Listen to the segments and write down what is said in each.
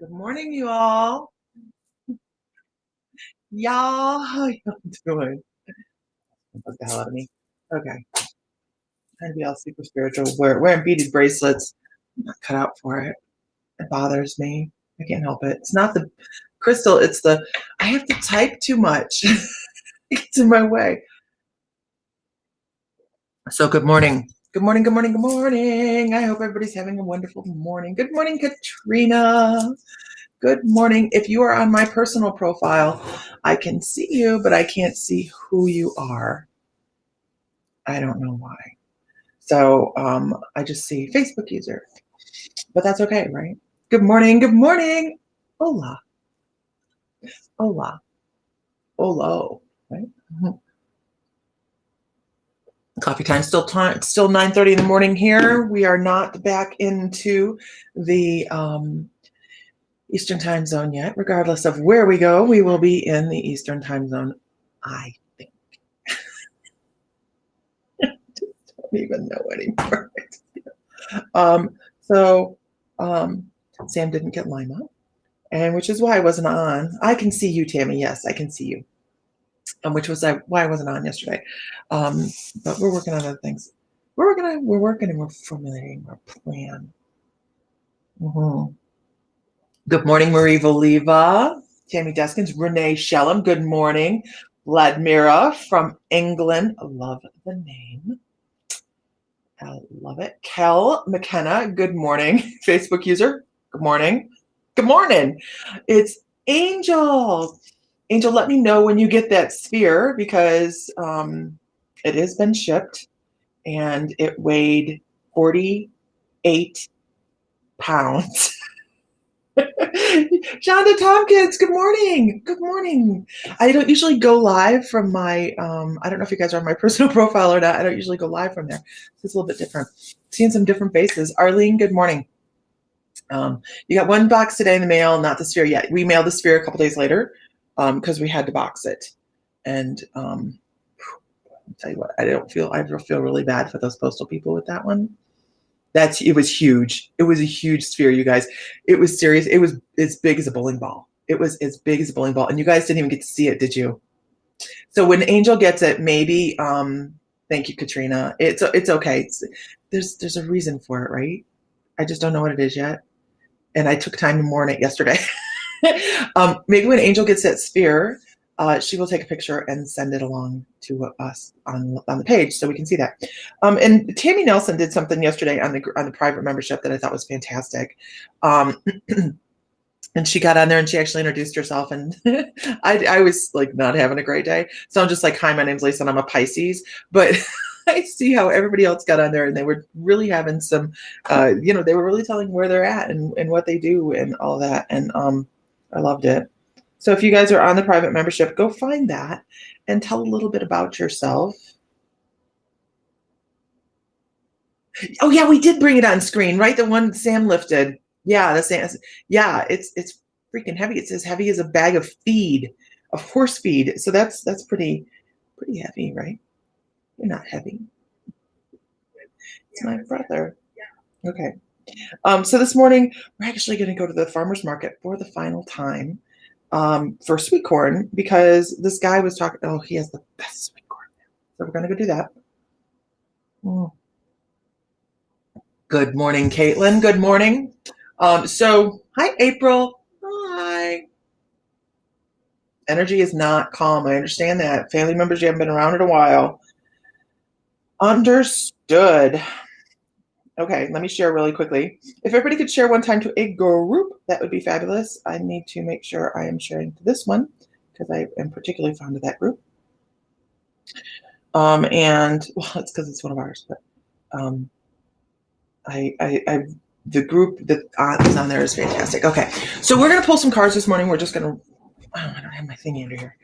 Good morning, you all. Y'all, how y'all doing? What the hell out of me? Okay, trying to be all super spiritual. Wearing beaded bracelets. I'm not cut out for it. It bothers me. I can't help it. It's not the crystal. It's the I have to type too much. It gets in my way. So good morning. Good morning. Good morning. Good morning. I hope everybody's having a wonderful morning. Good morning, Katrina. Good morning. If you are on my personal profile, I can see you, but I can't see who you are. I don't know why. So I just see Facebook user, but that's okay, right? Good morning. Good morning. Hola. Hola. Holo. Right? Coffee time. Still 9:30 in the morning here. We are not back into the Eastern time zone yet. Regardless of where we go, we will be in the Eastern time zone, I think. Don't even know anymore. So Sam didn't get Lima, and which is why I wasn't on. I can see you, Tammy. Yes, I can see you. Which was why I wasn't on yesterday. But we're working on other things. We're working and we're formulating our plan. Mm-hmm. Good morning, Marie Voliva, Tammy Deskins, Renee Shellum. Good morning, Vladimira from England. I love the name. I love it. Kel McKenna. Good morning, Facebook user. Good morning. Good morning. It's Angel. Angel, let me know when you get that sphere because it has been shipped and it weighed 48 pounds. Shonda Tompkins, good morning. Good morning. I don't usually go live from my, I don't know if you guys are on my personal profile or not. I don't usually go live from there. It's a little bit different. Seeing some different faces. Arlene, good morning. You got one box today in the mail, not the sphere yet. We mailed the sphere a couple days later because we had to box it. And I'll tell you what, I feel really bad for those postal people with that one. It was huge. It was a huge sphere, you guys. It was serious. It was as big as a bowling ball. It was as big as a bowling ball. And you guys didn't even get to see it, did you? So when Angel gets it, maybe, thank you, Katrina. It's okay. There's a reason for it, right? I just don't know what it is yet. And I took time to mourn it yesterday. Maybe when Angel gets that sphere, she will take a picture and send it along to us on the page so we can see that. And Tammy Nelson did something yesterday on the private membership that I thought was fantastic. And she got on there and she actually introduced herself, and I was like not having a great day. So I'm just like, hi, my name's Lisa and I'm a Pisces. But I see how everybody else got on there and they were really having some, they were really telling where they're at and what they do and all that. And I loved it. So if you guys are on the private membership, go find that and tell a little bit about yourself. Oh yeah, we did bring it on screen, right? The one Sam lifted. Yeah, it's freaking heavy. It's as heavy as a bag of feed, of horse feed. So that's pretty heavy, right? You're not heavy. It's my brother. Okay. So this morning we're actually going to go to the farmer's market for the final time for sweet corn because this guy was talking. Oh, he has the best sweet corn. So we're going to go do that. Mm. Good morning, Caitlin. Good morning. So hi, April. Hi. Energy is not calm. I understand that. Family members, you haven't been around in a while. Understood. Okay, let me share really quickly. If everybody could share one time to a group, that would be fabulous. I need to make sure I am sharing to this one because I am particularly fond of that group. And well, it's because it's one of ours, but the group that is on there is fantastic. Okay, so we're gonna pull some cards this morning. We're just gonna. Oh, I don't have my thingy under here.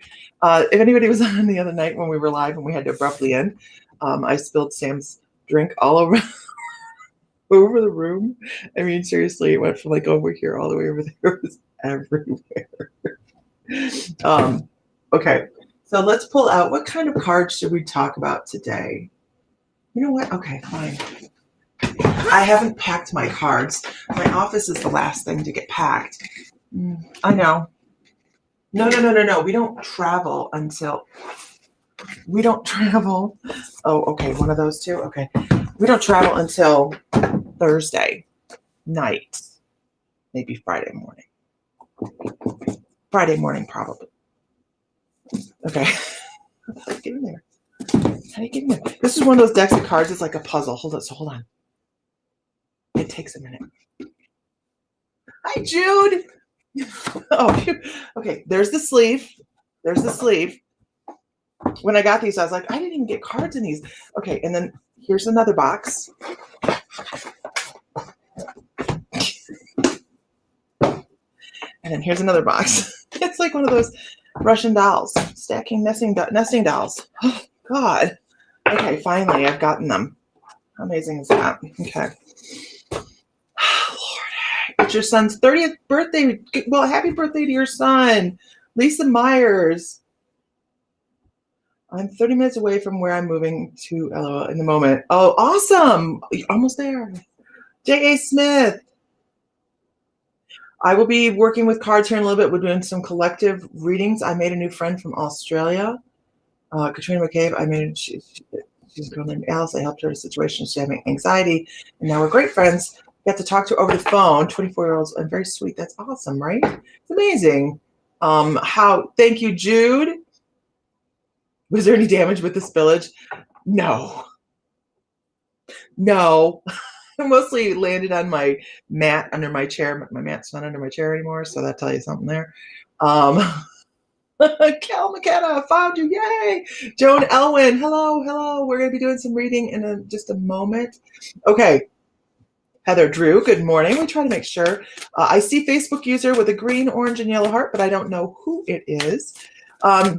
If anybody was on the other night when we were live and we had to abruptly end, I spilled Sam's drink all over over the room. I mean, seriously, it went from like over here all the way over there. It was everywhere. Okay, so let's pull out. What kind of cards should we talk about today? You know what? Okay, fine. I haven't packed my cards. My office is the last thing to get packed. I know. No. We don't travel until we don't travel. Oh, okay. One of those two. Okay. We don't travel until Thursday night, maybe Friday morning. Friday morning, probably. Okay. Get in there. How do you get in there? This is one of those decks of cards. It's like a puzzle. Hold on. It takes a minute. Hi, Jude. Oh, okay. There's the sleeve. When I got these, I was like, I didn't even get cards in these. Okay, and then here's another box. And then here's another box. It's like one of those Russian dolls, stacking nesting dolls. Oh, God. Okay, finally, I've gotten them. How amazing is that? Okay. Lord, it's your son's 30th birthday. Well, happy birthday to your son, Lisa Myers. I'm 30 minutes away from where I'm moving to LOL in the moment. Oh, awesome. You're almost there. J.A. Smith. I will be working with cards here in a little bit. We're doing some collective readings. I made a new friend from Australia, Katrina McCabe. She's a girl named Alice. I helped her in a situation. She had anxiety, and now we're great friends. Got to talk to her over the phone. 24-year-olds and very sweet. That's awesome, right? It's amazing. Thank you, Jude. Was there any damage with the spillage? No. I mostly landed on my mat under my chair. My mat's not under my chair anymore, so that tells you something there. Cal McKenna, found you, yay! Joan Elwin, hello. We're going to be doing some reading in just a moment. Okay. Heather Drew, good morning. We try to make sure. I see Facebook user with a green, orange, and yellow heart, but I don't know who it is.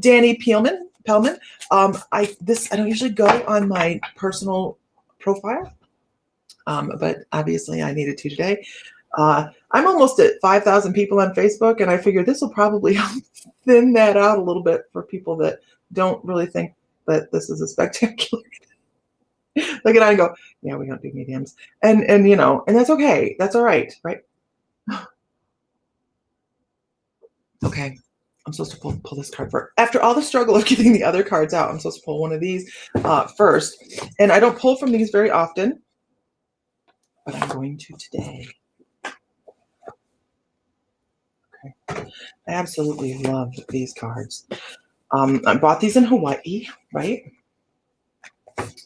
Danny Pellman. I don't usually go on my personal profile, but obviously I needed to today. I'm almost at 5,000 people on Facebook, and I figure this will probably help thin that out a little bit for people that don't really think that this is a spectacular. Look at I and go, yeah, we don't do mediums, and that's okay. That's all right, right? Okay. I'm supposed to pull this card first. After all the struggle of getting the other cards out, I'm supposed to pull one of these first. And I don't pull from these very often, but I'm going to today. Okay. I absolutely love these cards. I bought these in Hawaii, right?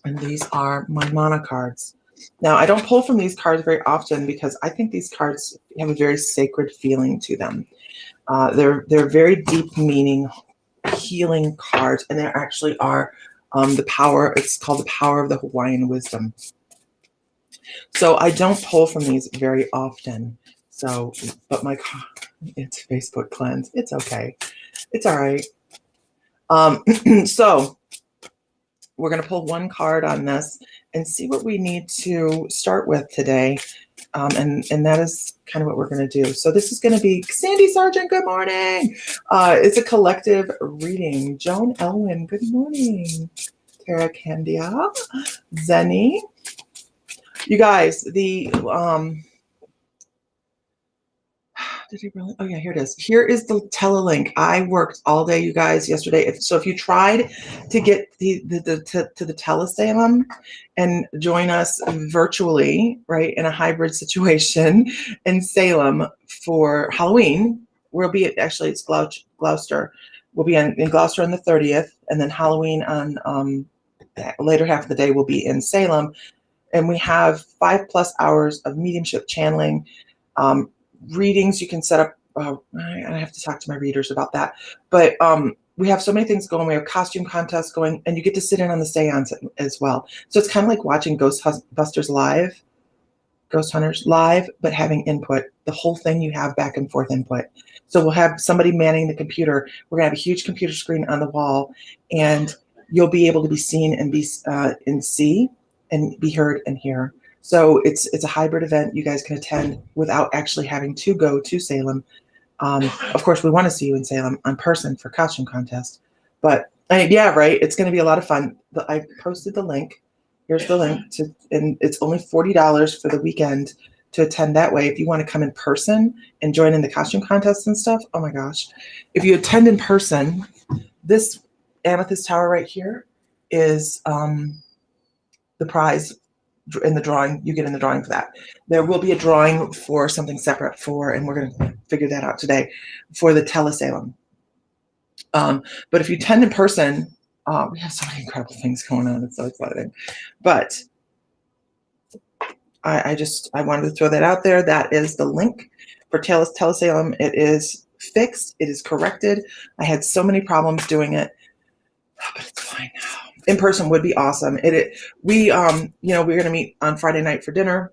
And these are my mana cards. Now, I don't pull from these cards very often because I think these cards have a very sacred feeling to them. They're very deep meaning, healing cards, and there actually are the power. It's called the power of the Hawaiian wisdom. So I don't pull from these very often. So, but it's Facebook cleanse. It's okay. It's all right. So we're going to pull one card on this and see what we need to start with today. And that is kind of what we're going to do. So this is going to be Sandy Sargent. Good morning. It's a collective reading. Joan Elwin. Good morning. Tara Candia. Zenny. You guys, did he really? Oh yeah, here it is. Here is the telelink. I worked all day, you guys, yesterday. So if you tried to get to the telesalem and join us virtually, right, in a hybrid situation in Salem for Halloween, we'll be it's Gloucester. We'll be in Gloucester on the 30th, and then Halloween on later half of the day will be in Salem, and we have 5+ hours of mediumship channeling. Readings you can set up. I have to talk to my readers about that. But we have so many things going. We have costume contests going, and you get to sit in on the seance as well. So it's kind of like watching Ghostbusters live, Ghost Hunters live, but having input. The whole thing you have back and forth input. So we'll have somebody manning the computer. We're gonna have a huge computer screen on the wall, and you'll be able to be seen and see and be heard and hear. So it's a hybrid event you guys can attend without actually having to go to Salem. Of course, we want to see you in Salem in person for costume contest. But yeah, right. It's going to be a lot of fun. I posted the link. Here's the link and it's only $40 for the weekend to attend that way. If you want to come in person and join in the costume contests and stuff, oh my gosh. If you attend in person, this amethyst tower right here is the prize in the drawing. You get in the drawing for that. There will be a drawing for something separate for, and we're going to figure that out today, for the telesalem. But if you attend in person, we have so many incredible things going on. It's so exciting. But I wanted to throw that out there. That is the link for telesalem. It is fixed. It is corrected. I had so many problems doing it, but it's fine now. In person would be awesome. We're going to meet on Friday night for dinner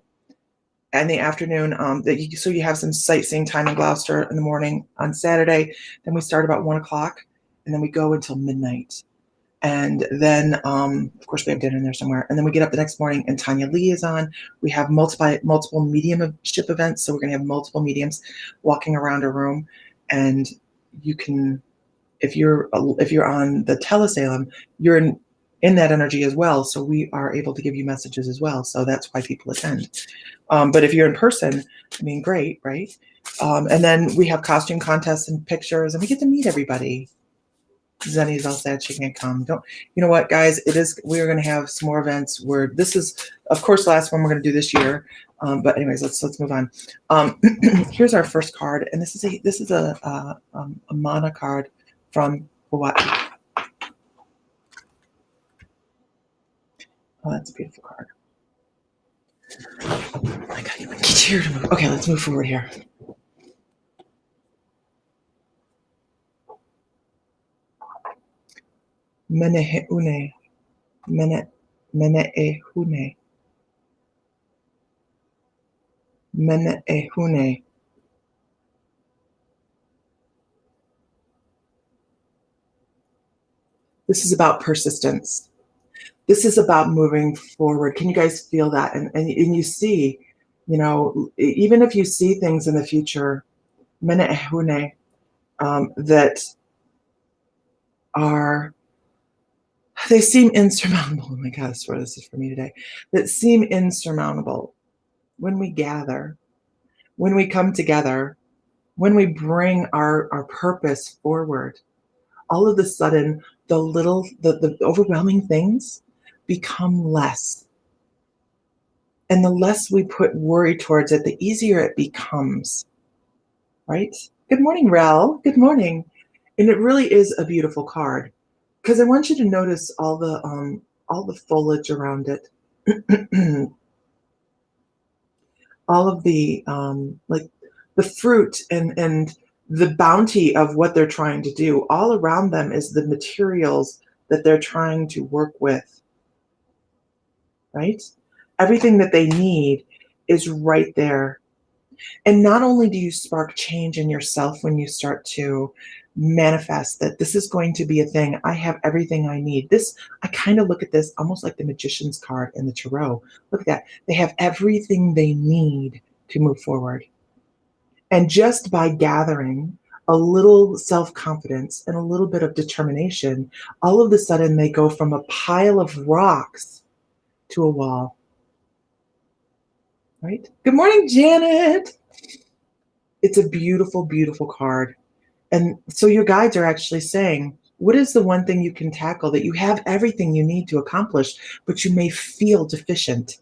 and the afternoon. So you have some sightseeing time in Gloucester in the morning on Saturday. Then we start about 1 o'clock, and then we go until midnight. And then, of course, we have dinner in there somewhere. And then we get up the next morning, and Tanya Lee is on. We have multiple mediumship events. So we're going to have multiple mediums walking around a room. And you can, if you're on the telesalem, you're in that energy as well. So we are able to give you messages as well. So that's why people attend. But if you're in person, I mean, great, right? And then we have costume contests and pictures, and we get to meet everybody. Zenny's all sad she can't come. You know what, guys? We're going to have some more events where this is, of course, the last one we're going to do this year. But anyways, let's move on. Here's our first card, and this is a mana card from Hawaii. Oh, that's a beautiful card. I gotta get here to move. Okay, let's move forward here. Meneheune. Meneehune. Meneehune. This is about persistence. This is about moving forward. Can you guys feel that? And you see, even if you see things in the future, Meneehune, that they seem insurmountable. Oh my God, I swear this is for me today. That seem insurmountable. When we gather, when we come together, when we bring our purpose forward, all of a sudden, the overwhelming things become less. And the less we put worry towards it, the easier it becomes, right? Good morning, Rel. Good morning. And it really is a beautiful card, because I want you to notice all the foliage around it. All of the like the fruit and the bounty of what they're trying to do. All around them is the materials that they're trying to work with, right? Everything that they need is right there. And not only do you spark change in yourself when you start to manifest that this is going to be a thing. I have everything I need. I kind of look at this almost like the magician's card in the tarot. Look at that. They have everything they need to move forward. And just by gathering a little self-confidence and a little bit of determination, all of a sudden they go from a pile of rocks to a wall. Right? Good morning, Janet. It's a beautiful, beautiful card. And so your guides are actually saying, what is the one thing you can tackle that you have everything you need to accomplish, but you may feel deficient?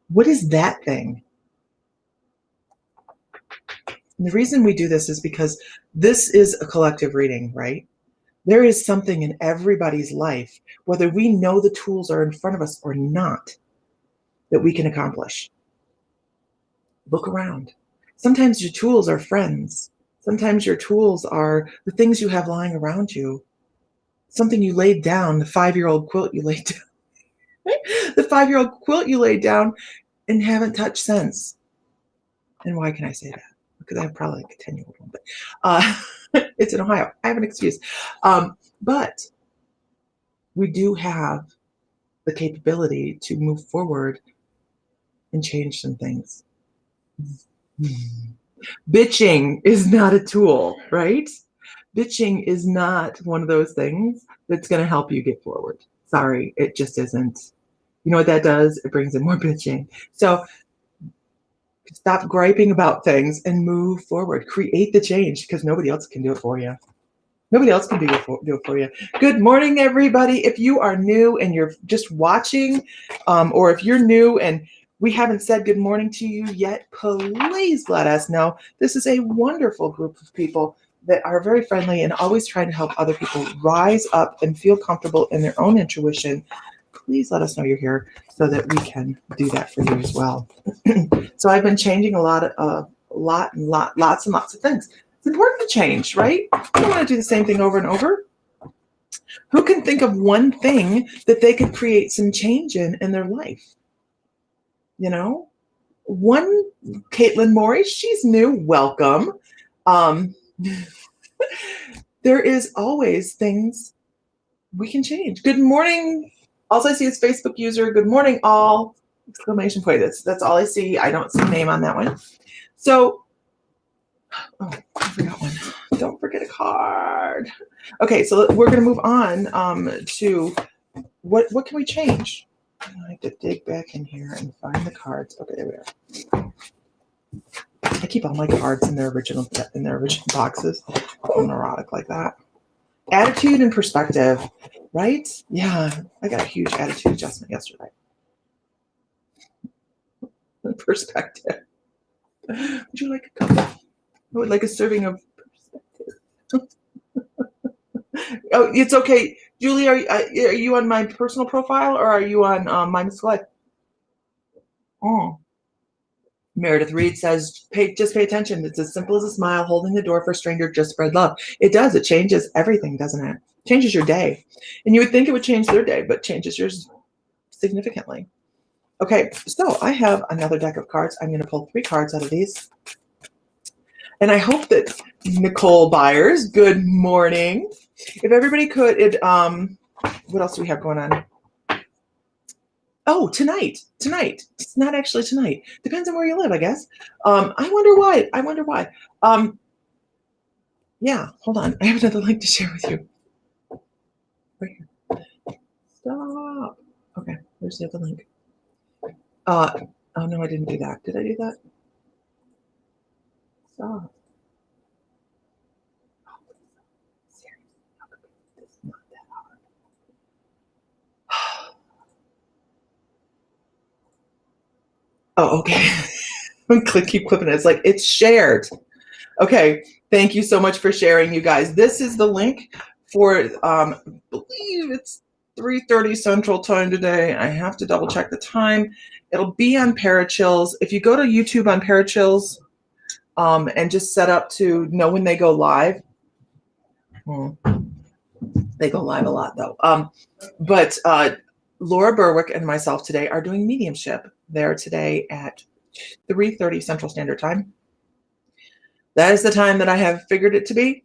What is that thing? And the reason we do this is because this is a collective reading, right? There is something in everybody's life, whether we know the tools are in front of us or not, that we can accomplish. Look around. Sometimes your tools are friends. Sometimes your tools are the things you have lying around you. Something you laid down, the 5-year-old quilt you laid down. The 5-year-old quilt you laid down and haven't touched since. And why can I say that? Because I have probably like a 10-year-old one, but it's in Ohio. I have an excuse. But we do have the capability to move forward and change some things. Bitching is not a tool, right? Bitching is not one of those things that's going to help you get forward. Sorry, it just isn't. You know what that does? It brings in more bitching. So stop griping about things and move forward. Create the change because nobody else can do it for you. Nobody else can do it for you. Good morning, everybody. If you are new and you're just watching, or if you're new and we haven't said good morning to you yet, please let us know. This is a wonderful group of people that are very friendly and always trying to help other people rise up and feel comfortable in their own intuition. Please let us know you're here so that we can do that for you as well. So I've been changing lots and lots of things. It's important to change, right? You don't want to do the same thing over and over. Who can think of one thing that they could create some change in their life? You know, one, Caitlin Morey, she's new. Welcome. There is always things we can change. Good morning. All I see is Facebook user. Good morning, all. Exclamation point. That's all I see. I don't see a name on that one. So, oh, I forgot one. Don't forget a card. Okay, so we're going to move on to what can we change? I have to dig back in here and find the cards. Okay, there we are. I keep all my cards in their original boxes. I'm neurotic like that. Attitude and perspective, right? Yeah, I got a huge attitude adjustment yesterday. Perspective. Would you like a cup? I would like a serving of perspective. Oh, it's okay. Julie, are you on my personal profile or are you on mymysticallife? Oh. Meredith Reed says, just pay attention. It's as simple as a smile, holding the door for a stranger, just spread love. It does. It changes everything, doesn't it? It changes your day. And you would think it would change their day, but changes yours significantly. Okay, so I have another deck of cards. I'm going to pull 3 cards out of these. And I hope that Nicole Byers, good morning. If everybody could, what else do we have going on? Oh, tonight. It's not actually tonight. Depends on where you live, I guess. I wonder why. Yeah, hold on. I have another link to share with you. Right here. Stop. Okay, there's the other link. Oh no, I didn't do that. Did I do that? Stop. Seriously, how could this is not that hard? Oh, okay. Keep clipping it. It's like it's shared. Okay. Thank you so much for sharing, you guys. This is the link for I believe it's 3:30 Central Time today. I have to double check the time. It'll be on Parachills. If you go to YouTube on Parachills and just set up to know when they go live. They go live a lot though. But Laura Berwick and myself today are doing Mediumship there today at 3:30 Central Standard Time. That is the time that I have figured it to be.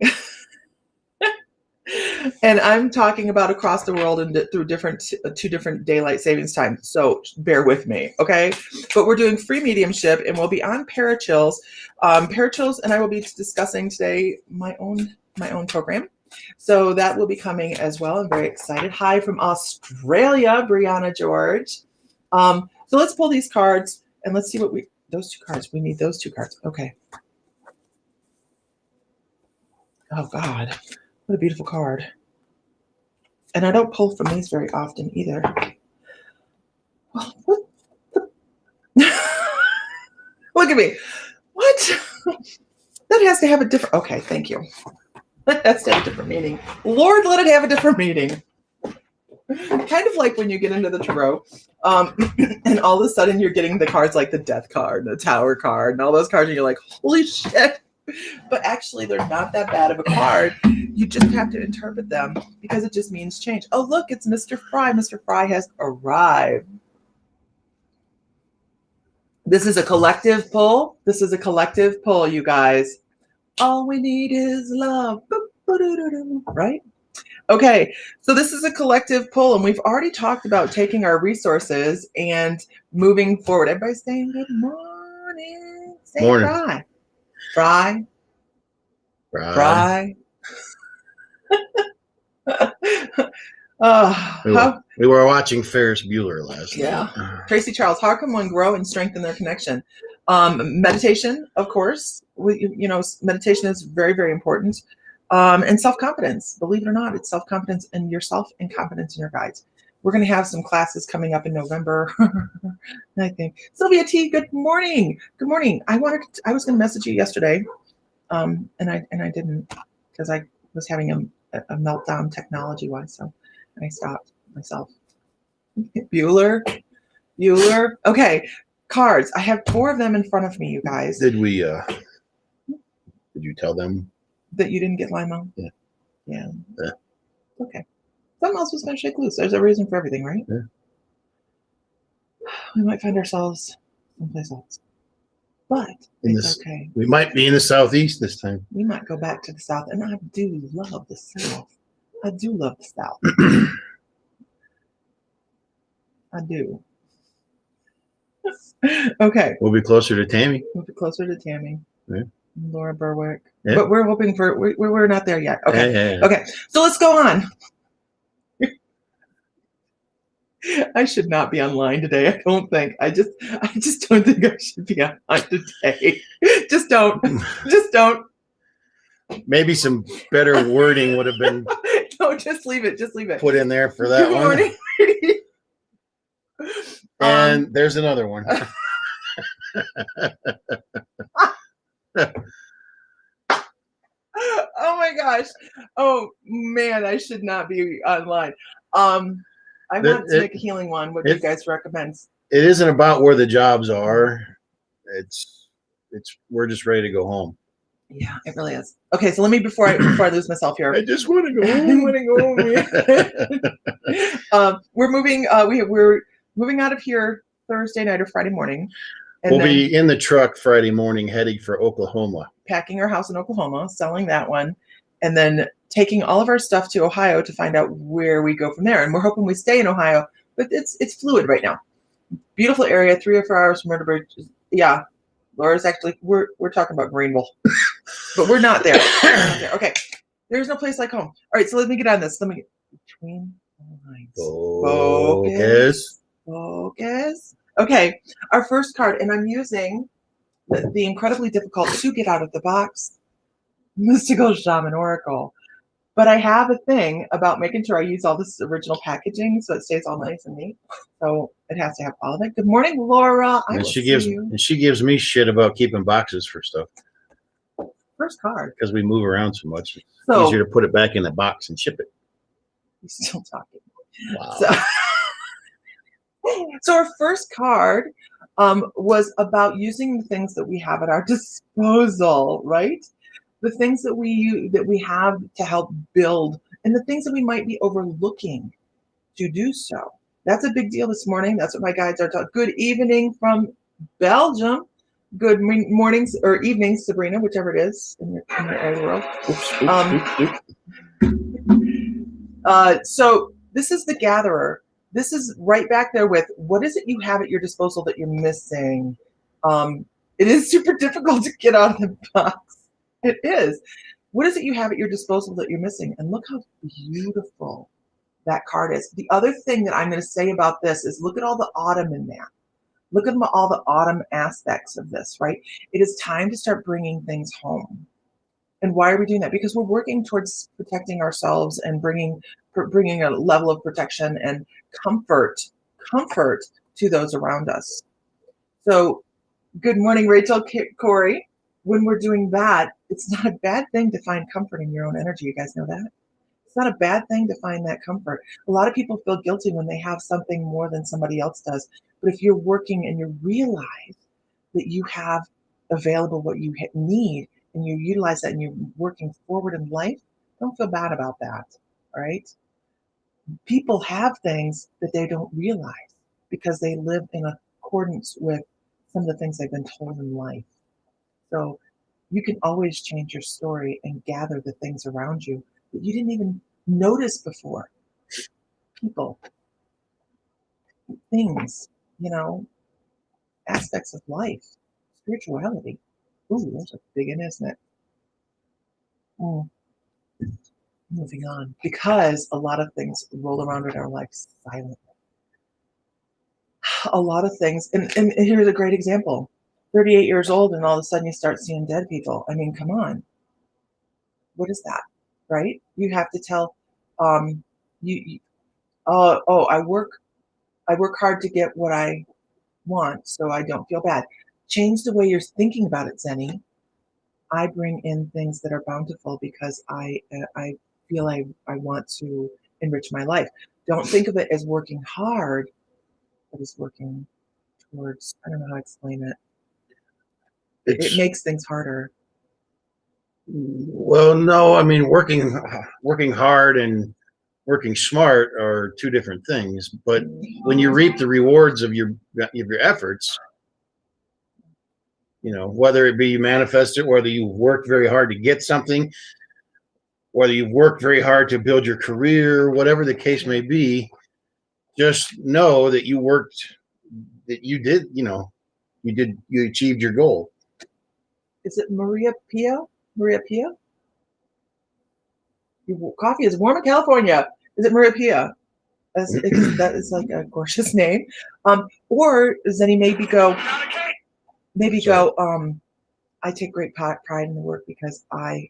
And I'm talking about across the world and through 2 different daylight savings times. So bear with me, okay? But we're doing free mediumship and we'll be on Parachills. Parachills and I will be discussing today my own program. So that will be coming as well. I'm very excited. Hi from Australia, Brianna George. So let's pull these cards and let's see what those 2 cards. We need those 2 cards. Okay. Oh God. What a beautiful card. And I don't pull from these very often either. Well, what Look at me. What? That has to have a different... Okay, thank you. That has to have a different meaning. Lord, let it have a different meaning. Kind of like when you get into the tarot, and all of a sudden you're getting the cards like the Death card, and the Tower card, and all those cards, and you're like, holy shit. But actually, they're not that bad of a card. You just have to interpret them because it just means change. Oh, look, it's Mr. Fry. Mr. Fry has arrived. This is a collective pull. You guys. All we need is love. Right? Okay, so this is a collective pull, and we've already talked about taking our resources and moving forward. Everybody's saying good morning. Say Morning. Fry. We were watching Ferris Bueller last night. Tracy Charles, how can one grow and strengthen their connection? Meditation, of course. Meditation is very, very important. And self-confidence. Believe it or not, it's self-confidence in yourself and confidence in your guides. We're going to have some classes coming up in November. I think. Sylvia T, good morning. Good morning. I was going to message you yesterday, and I didn't, because I was having a meltdown technology-wise, so I stopped myself. Bueller. Okay, cards. I have 4 of them in front of me, you guys. Did you tell them that you didn't get Limo? Yeah. Okay. Something else was going to shake loose. There's a reason for everything, right? Yeah. We might find ourselves someplace else. But it's okay. We might be in the Southeast this time. We might go back to the South. And I do love the South. I do love the South. I do. Okay. We'll be closer to Tammy. Yeah. Laura Berwick. Yeah. But we're hoping for, we're not there yet. Okay. Yeah. Okay. So let's go on. I should not be online today. I don't think. I just don't think I should be online today. Just don't. Maybe some better wording would have been. No, just leave it. Put in there for that one. Good morning. And there's another one. Oh my gosh. Oh man, I should not be online. I want to make a healing one. What do you guys recommend? It isn't about where the jobs are. It's we're just ready to go home. Yeah, it really is. Okay, so let me before I lose myself here. I just want to go home. We're moving. We're moving out of here Thursday night or Friday morning. And we'll be in the truck Friday morning, heading for Oklahoma. Packing our house in Oklahoma, selling that one, and then taking all of our stuff to Ohio to find out where we go from there. And we're hoping we stay in Ohio, but it's fluid right now. Beautiful area, 3 or 4 hours from Myrtle Beach. Yeah, Laura's actually, we're talking about Greenville, but we're not there. Okay, there's no place like home. All right, so let me get on this. Let me get between the lines. Focus. Okay, our first card, and I'm using the incredibly difficult to get out of the box Mystical Shaman Oracle. But I have a thing about making sure I use all this original packaging so it stays all nice and neat. So it has to have all of it. Good morning, Laura. She gives me shit about keeping boxes for stuff. First card. Because we move around so much. It's easier to put it back in the box and ship it. We're still talking. Wow. So our first card was about using the things that we have at our disposal, right? The things that we have to help build, and the things that we might be overlooking to do so. That's a big deal this morning. That's what my guides are talking. Good evening from Belgium. Good mornings or evenings, Sabrina, whichever it is in your area of the world. So this is the Gatherer. This is right back there with what is it you have at your disposal that you're missing? It is super difficult to get out of the box. It is. What is it you have at your disposal that you're missing? And look how beautiful that card is. The other thing that I'm going to say about this is look at all the autumn in that. Look at all the autumn aspects of this, right? It is time to start bringing things home. And why are we doing that? Because we're working towards protecting ourselves and bringing a level of protection and comfort to those around us. So good morning, Rachel, Corey. When we're doing that, it's not a bad thing to find comfort in your own energy. You guys know that? It's not a bad thing to find that comfort. A lot of people feel guilty when they have something more than somebody else does. But if you're working and you realize that you have available what you need and you utilize that and you're working forward in life, don't feel bad about that, all right? People have things that they don't realize because they live in accordance with some of the things they've been told in life. So you can always change your story and gather the things around you that you didn't even notice before. People, things, aspects of life, spirituality. Ooh, that's a big one, isn't it? moving on, because a lot of things roll around in our life silently. A lot of things, and here's a great example. 38 years old, and all of a sudden you start seeing dead people. I mean, come on. What is that, right? You have to tell, you I work hard to get what I want, so I don't feel bad. Change the way you're thinking about it, Zenny. I bring in things that are bountiful because I feel I want to enrich my life. Don't think of it as working hard, but as working towards, I don't know how to explain it. It makes things harder. Well, no, I mean, working hard and working smart are two different things. But when you reap the rewards of your efforts, you know, whether it be manifested, whether you worked very hard to get something, whether you've worked very hard to build your career, whatever the case may be, just know that you worked, that you did, you achieved your goal. Is it Maria Pia? Maria Pia? Your coffee is warm in California. Is it Maria Pia? That is like a gorgeous name. Or Zenny, I take great pride in the work because I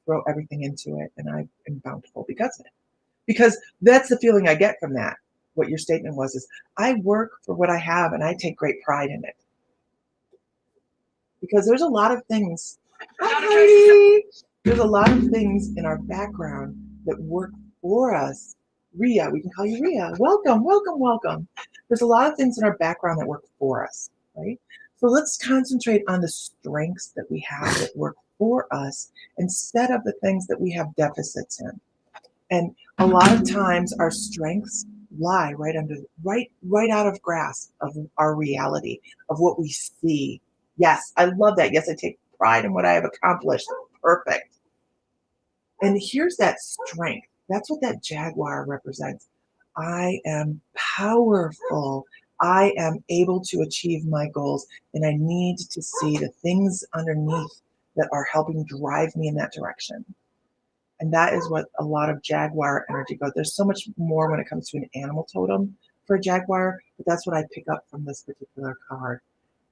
throw everything into it and I am bountiful because of it. Because that's the feeling I get from that. What your statement was is, I work for what I have and I take great pride in it. Because there's a lot of things, there's a lot of things in our background that work for us. Ria, we can call you Ria. Welcome, welcome, welcome. There's a lot of things in our background that work for us, right? So let's concentrate on the strengths that we have that work for us instead of the things that we have deficits in. And a lot of times our strengths lie right out of grasp of our reality, of what we see. Yes, I love that. Yes, I take pride in what I have accomplished. Perfect. And here's that strength. That's what that jaguar represents. I am powerful. I am able to achieve my goals, and I need to see the things underneath that are helping drive me in that direction. And that is what a lot of jaguar energy goes. There's so much more when it comes to an animal totem for a jaguar, but that's what I pick up from this particular card.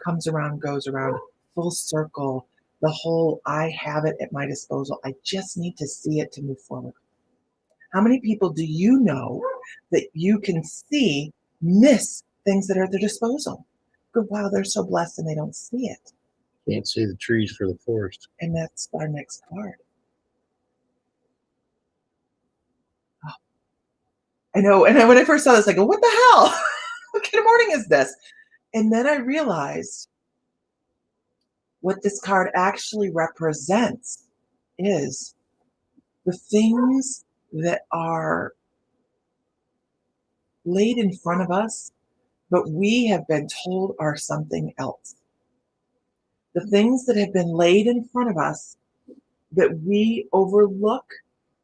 Comes around, goes around, full circle. The whole, I have it at my disposal. I just need to see it to move forward. How many people do you know that you can see miss things that are at their disposal? Go, wow, they're so blessed and they don't see it. Can't see the trees for the forest. And that's our next card. Oh. I know. And when I first saw this, I go, what the hell? What kind of morning is this? And then I realized what this card actually represents is the things that are laid in front of us, but we have been told are something else. The things that have been laid in front of us that we overlook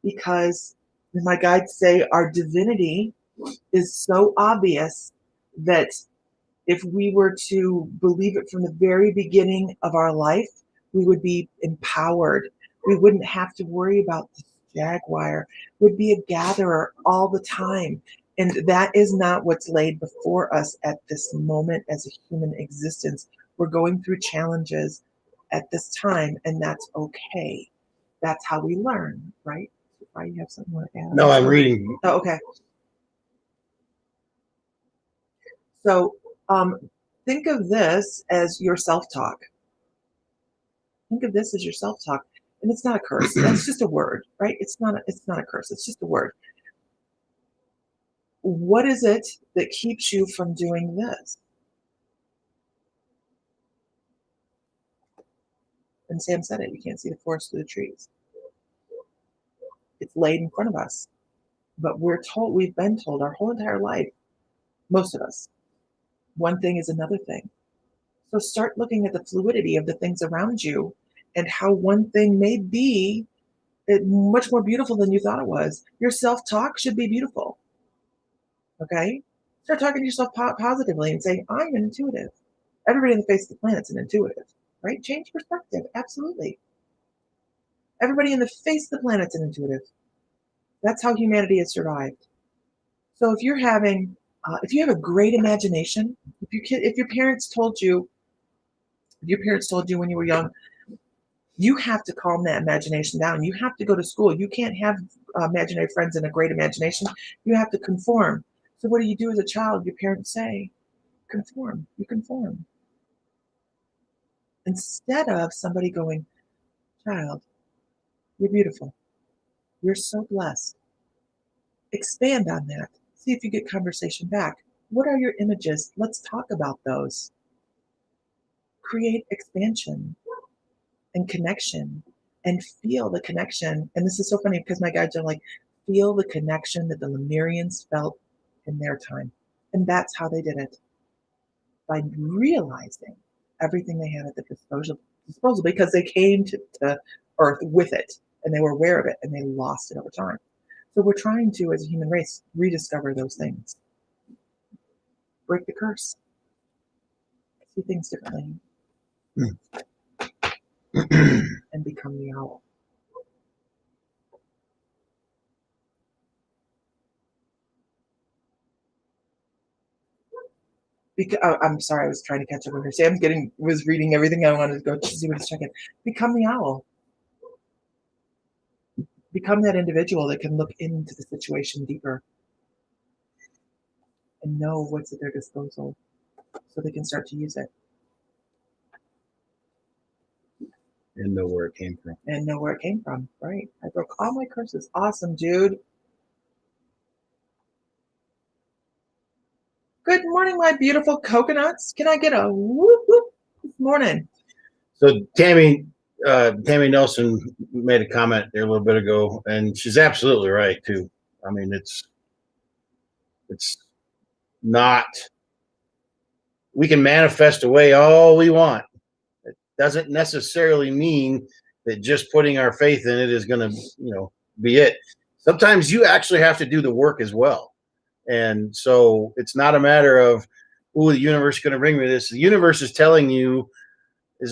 because, as my guides say, our divinity is so obvious that if we were to believe it from the very beginning of our life, we would be empowered. We wouldn't have to worry about this jaguar. We'd be a gatherer all the time. And that is not what's laid before us at this moment as a human existence. We're going through challenges at this time, and that's okay. That's how we learn, right? Why you have something more to add? No, I'm reading. Oh, okay. So think of this as your self-talk. Think of this as your self-talk. And it's not a curse. That's just a word, right? It's not a curse. It's just a word. What is it that keeps you from doing this? And Sam said it. You can't see the forest through the trees. It's laid in front of us. But we've been told our whole entire life, most of us, one thing is another thing. So start looking at the fluidity of the things around you and how one thing may be much more beautiful than you thought it was. Your self-talk should be beautiful. Okay? Start talking to yourself positively and saying, I'm an intuitive. Everybody on the face of the planet's an intuitive, right? Change perspective. Absolutely. Everybody on the face of the planet's an intuitive. That's how humanity has survived. So if you're having, if you have a great imagination, if your parents told you, when you were young, you have to calm that imagination down. You have to go to school. You can't have imaginary friends and a great imagination. You have to conform. So what do you do as a child? Your parents say, conform. You conform. Instead of somebody going, child, you're beautiful. You're so blessed. Expand on that. See if you get conversation back. What are your images? Let's talk about those. Create expansion and connection and feel the connection. And this is so funny because my guides are like, feel the connection that the Lemurians felt in their time. And that's how they did it. By realizing everything they had at their disposal because they came to Earth with it and they were aware of it and they lost it over time. So we're trying to, as a human race, rediscover those things. Break the curse. See things differently. And become the owl. I'm sorry, I was trying to catch up with her. Sam was reading everything I wanted to go to see what he's checking. Become the owl. Become that individual that can look into the situation deeper and know what's at their disposal so they can start to use it. And know where it came from. And know where it came from, right. I broke all my curses. Awesome, Jude. Good morning, my beautiful coconuts. Can I get a whoop whoop this morning? So Tammy Nelson made a comment there a little bit ago, and she's absolutely right too. I mean, it's not. We can manifest away all we want. It doesn't necessarily mean that just putting our faith in it is going to, be it. Sometimes you actually have to do the work as well. And so it's not a matter of, the universe is going to bring me this. The universe is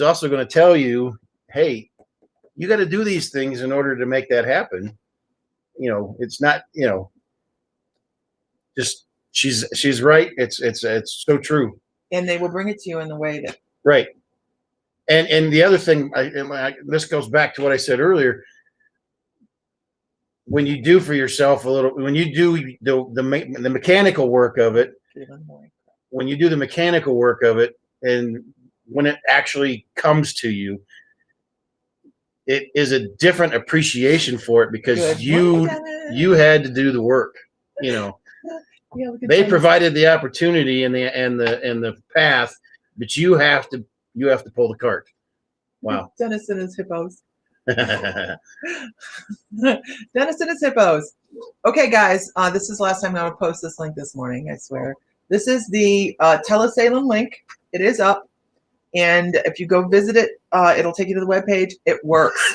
also going to tell you, hey, you got to do these things in order to make that happen. It's not, just she's right. It's so true. And they will bring it to you in the way that. Right. And the other thing, this goes back to what I said earlier. When you do for yourself when you do the mechanical work of it, when you do the mechanical work of it, and when it actually comes to you, it is a different appreciation for it because you had to do the work. Yeah, they provided the opportunity and the path, but you have to pull the cart. Wow. Dennis and his hippos. Dennis and his hippos. Okay, guys, this is the last time I'm going to post this link this morning, I swear. This is the Telesalem link. It is up. And if you go visit it, it'll take you to the webpage. It works.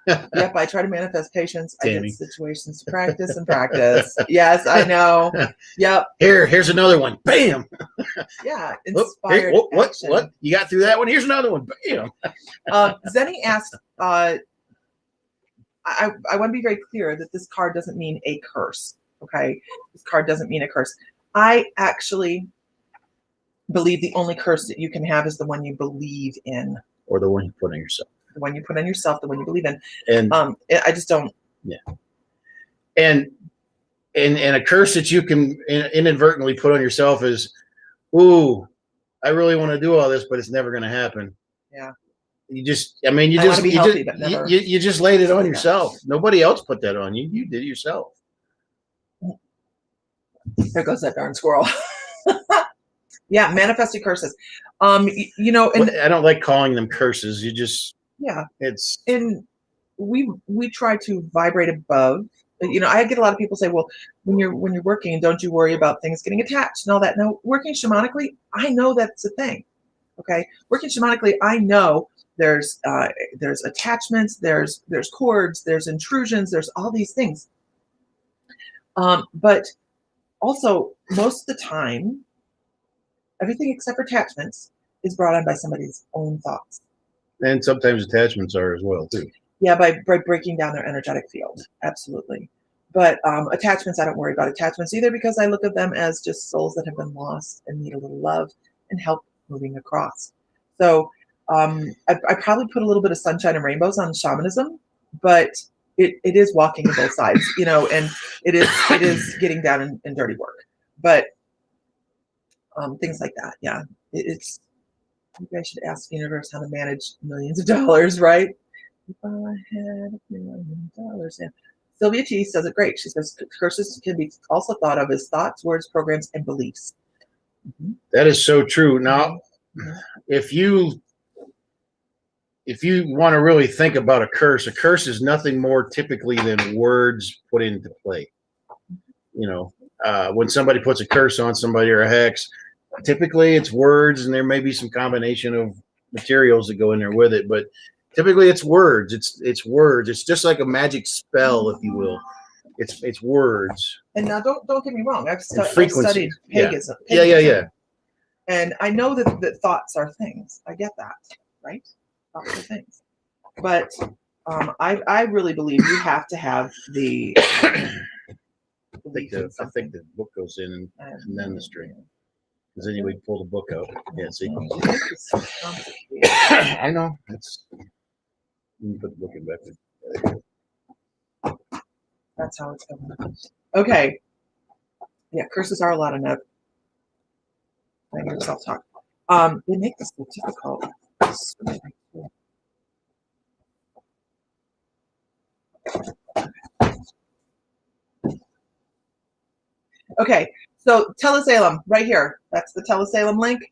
Yep, I try to manifest patience. I get situations to practice and practice. Yes, I know. Yep. Here's another one. Bam. Yeah, inspired. What? You got through that one? Here's another one. Bam. Zenny asked, I want to be very clear that this card doesn't mean a curse. Okay? This card doesn't mean a curse. I actually believe the only curse that you can have is the one you believe in. Or the one you put on yourself. The one you put on yourself, the one you believe in. And I just don't. Yeah. And a curse that you can inadvertently put on yourself is, ooh, I really want to do all this, but it's never going to happen. Yeah. You just laid it on yourself. Nobody else put that on you. You did it yourself. There goes that darn squirrel. Yeah, manifested curses. And I don't like calling them curses. And we try to vibrate above. I get a lot of people say, well, when you're working, don't you worry about things getting attached and all that? No, working shamanically, I know that's a thing. Okay, working shamanically, I know there's attachments, there's cords, there's intrusions, there's all these things. But also most of the time, everything except for attachments is brought on by somebody's own thoughts. And sometimes attachments are as well too. Yeah, by breaking down their energetic field. Absolutely. But attachments, I don't worry about attachments either, because I look at them as just souls that have been lost and need a little love and help moving across. So I probably put a little bit of sunshine and rainbows on shamanism, but it is walking on both sides, and it is getting down in dirty work. But things like that, yeah. It's maybe I should ask the universe how to manage millions of dollars, right? If I had $1 million, yeah. Sylvia T says it great. She says curses can be also thought of as thoughts, words, programs, and beliefs. Mm-hmm. That is so true. Now, mm-hmm. if you want to really think about a curse is nothing more typically than words put into play. When somebody puts a curse on somebody or a hex, typically it's words, and there may be some combination of materials that go in there with it, but typically it's words. It's words. It's just like a magic spell, if you will. It's words. And now don't get me wrong. I've studied paganism. Yeah. And I know that thoughts are things. I get that, right? Thoughts are things. But I really believe you have to have the. I think the book goes in and then the string. Because then you would pull the book out. Yeah, see. I know. Let me put the book in back there. That's how it's going. Okay. Yeah, curses are a lot of note. I hear self-talk. They make this so difficult. Okay, so Telesalem right here. That's the Telesalem link.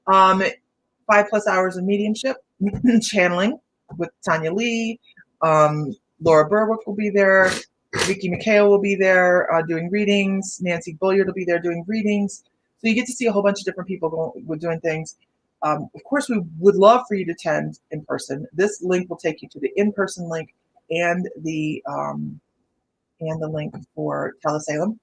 5+ hours of mediumship, channeling with Tanya Lee. Laura Berwick will be there. Vicky McHale will be there doing readings. Nancy Bulliard will be there doing readings. So you get to see a whole bunch of different people doing things. Of course, we would love for you to attend in person. This link will take you to the in-person link and the link for Telesalem.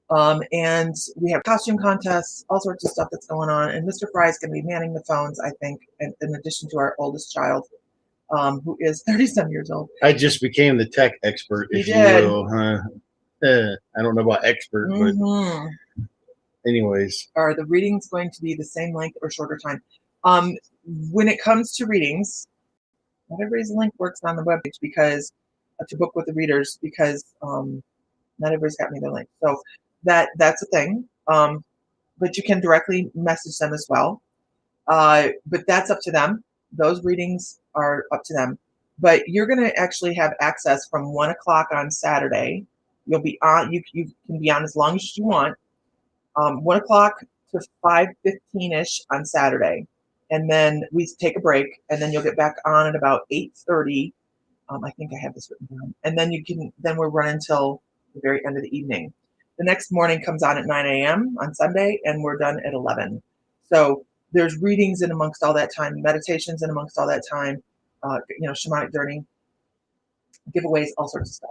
And we have costume contests, all sorts of stuff that's going on. And Mr. Fry is going to be manning the phones, I think, in addition to our oldest child, who is 37 years old. I just became the tech expert, if you will. I don't know about expert, but anyways. Are the readings going to be the same length or shorter time? When it comes to readings, not everybody's link works on the webpage because to book with the readers, because not everybody's got me the link. So that's a thing. But you can directly message them as well. But that's up to them. Those readings are up to them. But you're going to actually have access from 1 o'clock on Saturday. You'll be on. You can be on as long as you want. 1 o'clock to 5:15ish on Saturday, and then we take a break, and then you'll get back on at about 8:30. I think I have this written down, and then we're running till the very end of the evening. The next morning comes on at 9 a.m. on Sunday, and we're done at 11. So there's readings in amongst all that time, meditations in amongst all that time, shamanic journey, giveaways, all sorts of stuff.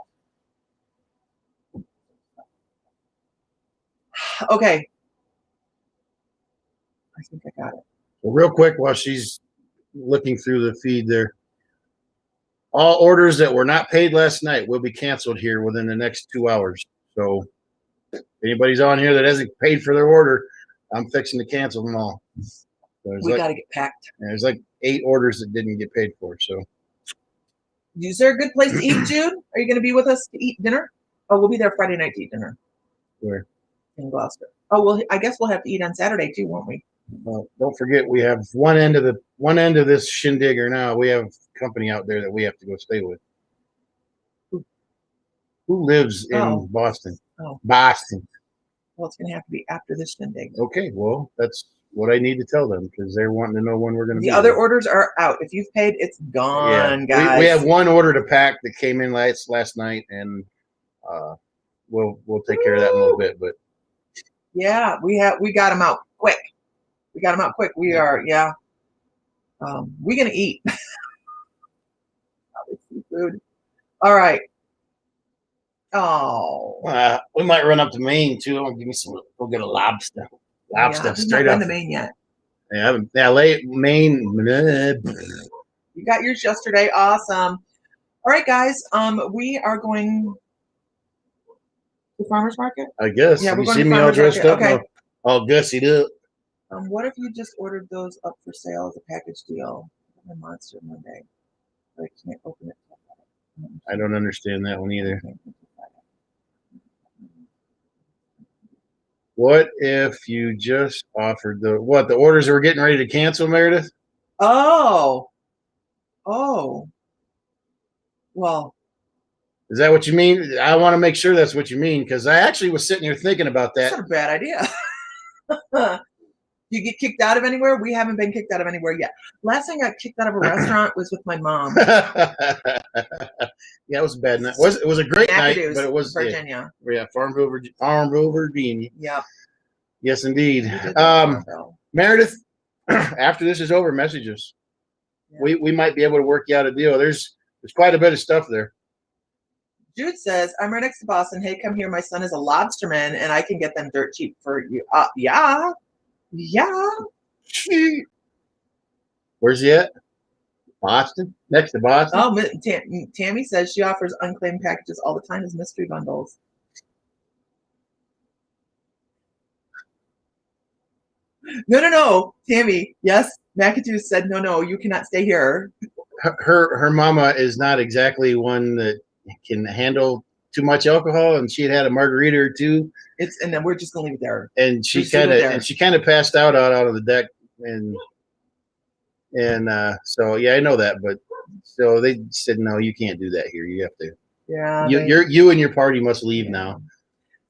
Okay. I think I got it. Well, real quick, while she's looking through the feed there, all orders that were not paid last night will be canceled here within the next 2 hours. So if anybody's on here that hasn't paid for their order, I'm fixing to cancel them all. So we got to get packed. There's like 8 orders that didn't get paid for. So is there a good place to eat, Jude? Are you going to be with us to eat dinner? Oh, we'll be there Friday night to eat dinner. Where? In Gloucester. Oh, well, I guess we'll have to eat on Saturday too, won't we? Well, don't forget we have one end of this shindigger now. We have company out there that we have to go stay with. Who lives in Boston? Oh. Boston. Well, it's going to have to be after this shindig. Okay, well, that's what I need to tell them because they're wanting to know when we're going to be. The other orders are out. If you've paid, it's gone, guys. We have one order to pack that came in last night, and we'll take care of that in a little bit. But yeah, we got them out quick. We got them out quick. We are, yeah. We're gonna eat. Seafood. All right. Oh. We might run up to Maine too. Give me some. We'll get a lobster. Lobster straight up. Not been to Maine yet. Yeah, Maine. You got yours yesterday. Awesome. All right, guys. We are going to the farmer's market. I guess. Yeah, Have we're you going seen to me all farmer's dressed market. up? Okay. No. All gussied up. What if you just ordered those up for sale as a package deal? A Monster Monday. But I can't open it. I don't understand that one either. What if you just offered the orders that we're getting ready to cancel, Meredith? Oh. Well, is that what you mean? I want to make sure that's what you mean, because I actually was sitting here thinking about that. That's not a bad idea. You get kicked out of anywhere? We haven't been kicked out of anywhere yet. Last time I got kicked out of a restaurant was with my mom. Yeah, it was a bad night. It was a great night, but it was Virginia. Yeah, Farmville, Virginia. Yep. Yes, indeed. Meredith, after this is over, message us. Yeah. We might be able to work you out a deal. There's quite a bit of stuff there. Jude says, I'm right next to Boston. Hey, come here. My son is a lobsterman, and I can get them dirt cheap for you. Yeah. Where's he at? Boston? Next to Boston? Oh, Tammy says she offers unclaimed packages all the time as mystery bundles. No. Tammy, yes. McAdoo said, no, you cannot stay here. Her mama is not exactly one that can handle too much alcohol, and she had a margarita or two. And then we're just gonna leave it there. And she kind of passed out on the deck, and so yeah, I know that, but so they said no, you can't do that here. You have to. Yeah. You and your party must leave now.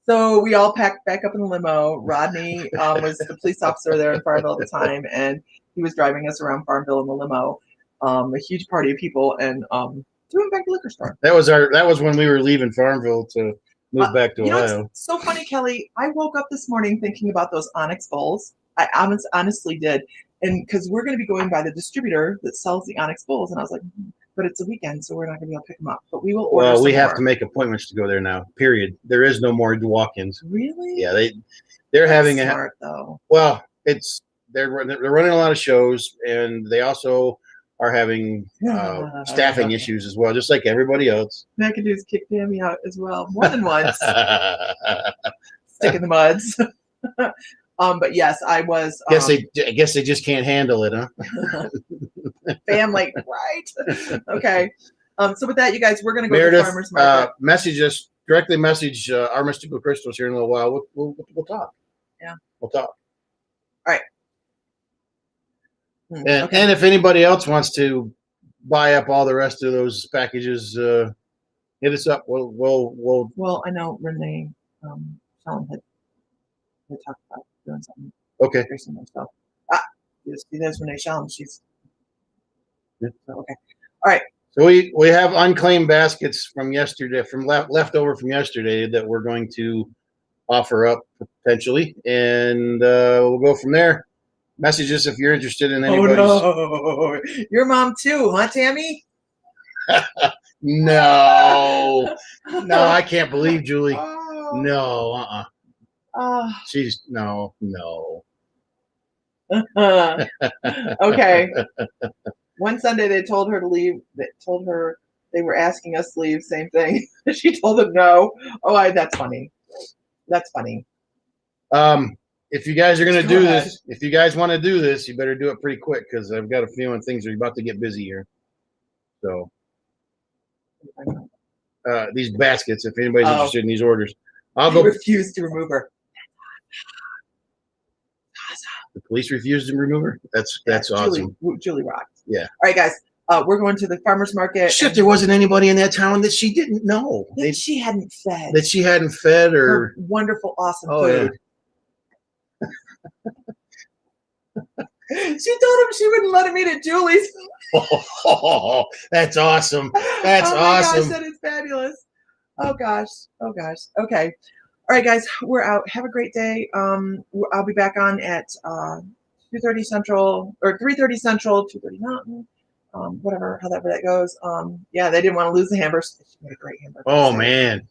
So we all packed back up in the limo. Rodney was the police officer there in Farmville at the time, and he was driving us around Farmville in the limo. A huge party of people, and doing back to the liquor store. That was when we were leaving Farmville to move back to Ohio. It's so funny, Kelly. I woke up this morning thinking about those Onyx bowls. I honestly did, and because we're going to be going by the distributor that sells the Onyx bowls, and I was like, but it's a weekend, so we're not going to be able to pick them up. But we will order. Well, we have to make appointments to go there now. Period. There is no more walk-ins. Really? Yeah, they're having smart, though. Well, they're running a lot of shows, and they also are having staffing issues as well, just like everybody else. McAdoo's kicked Tammy out as well, more than once. Stick in the muds. But yes, I was. I guess they just can't handle it, huh? Family, right? Okay. So with that, you guys, we're going to go Meredith, to the farmer's market. Message us directly. Message our mystical crystals here in a little while. We'll talk. Yeah, we'll talk. All right. And if anybody else wants to buy up all the rest of those packages, hit us up. We'll. Well, I know Renee Sean had talked about doing something. Okay. So, there's Renee Sean. She's okay. All right. So we have unclaimed baskets from yesterday, from leftover from yesterday, that we're going to offer up potentially, and we'll go from there. Message us if you're interested in anybody's. Oh, no. Your mom too, huh, Tammy? No, I can't believe Julie. Oh. No, she's no. Okay. One Sunday they told her to leave. They told her they were asking us to leave. Same thing. She told them no. Oh, that's funny. That's funny. If you guys are going to do this, if you guys want to do this, you better do it pretty quick, because I've got a feeling things are about to get busy here. So these baskets, if anybody's interested in these orders, I'll go. Refuse to remove her. The police refused to remove her. That's awesome. Julie rocked. Yeah. All right, guys. We're going to the farmer's market. Shit, there wasn't anybody in that town that she didn't know. That she hadn't fed. That she hadn't fed, or her wonderful, awesome food. Yeah. She told him she wouldn't let him eat at Julie's. Oh, that's awesome. That's awesome. Gosh, that is fabulous. Oh gosh. Okay. All right, guys, we're out. Have a great day. I'll be back on at 2:30 Central or 3:30 Central, 2:30 Mountain. Whatever, however that goes. Yeah, they didn't want to lose the hamburgers. She made a great hamburger. Oh man.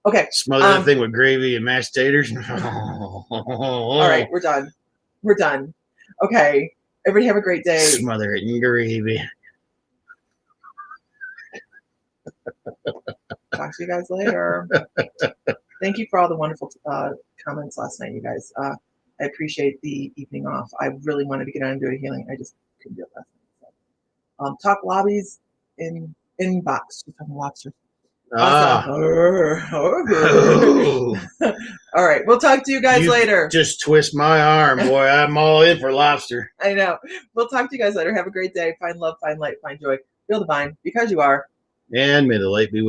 Okay. Smother that thing with gravy and mashed taters. All right, we're done. Okay. Everybody have a great day. Smother it in gravy. Talk to you guys later. Thank you for all the wonderful comments last night, you guys. I appreciate the evening off. I really wanted to get out and do a healing. I just couldn't do it last night. So, talk lobbies in inbox. We're talking lobsters. Awesome. All right. We'll talk to you guys later. Just twist my arm, boy. I'm all in for lobster. I know. We'll talk to you guys later. Have a great day. Find love, find light, find joy. Feel divine because you are. And may the light be with you.